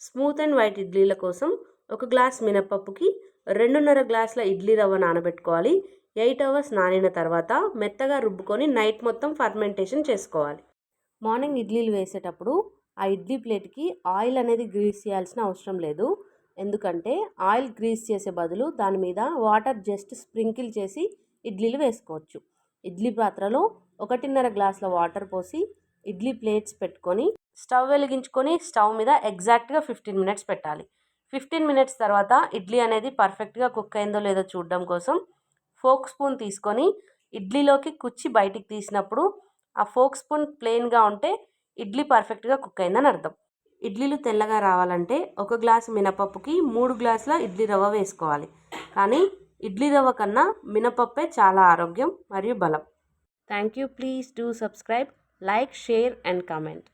Smooth and white ఇడ్లీల కోసం 1 glass మినపప్పుకి 2.5 గ్లాసుల ఇడ్లీ రవ్వ నానబెట్టుకోవాలి. 8 అవర్స్ నానిన తర్వాత మెత్తగా రుబ్బుకొని నైట్ మొత్తం ఫర్మెంటేషన్ చేసుకోవాలి. మార్నింగ్ ఇడ్లీలు వేసేటప్పుడు ఆ ఇడ్లీ ప్లేట్కి ఆయిల్ అనేది గ్రీస్ చేయాల్సిన అవసరం లేదు. ఎందుకంటే ఆయిల్ గ్రీస్ చేసే బదులు దాని మీద వాటర్ జస్ట్ స్ప్రింకిల్ చేసి ఇడ్లీలు వేసుకోవచ్చు. ఇడ్లీ పాత్రలో 1.5 గ్లాసుల వాటర్ పోసి ఇడ్లీ ప్లేట్స్ పెట్టుకొని స్టవ్ వెలిగించుకొని స్టవ్ మీద ఎగ్జాక్ట్గా 15 మినిట్స్ పెట్టాలి. 15 మినిట్స్ తర్వాత ఇడ్లీ అనేది పర్ఫెక్ట్గా కుక్ అయిందో లేదో చూడడం కోసం ఫోక్ స్పూన్ తీసుకొని ఇడ్లీలోకి కుచ్చి బయటికి తీసినప్పుడు ఆ ఫోక్ స్పూన్ ప్లెయిన్గా ఉంటే ఇడ్లీ పర్ఫెక్ట్గా కుక్ అయిందని అర్థం. ఇడ్లీలు తెల్లగా రావాలంటే 1 గ్లాసు మినపప్పుకి 3 గ్లాసుల ఇడ్లీ రవ్వ వేసుకోవాలి. కానీ ఇడ్లీ రవ్వ కన్నా మినపప్పే చాలా ఆరోగ్యం మరియు బలం. Thank you. Please do subscribe, like, share and comment.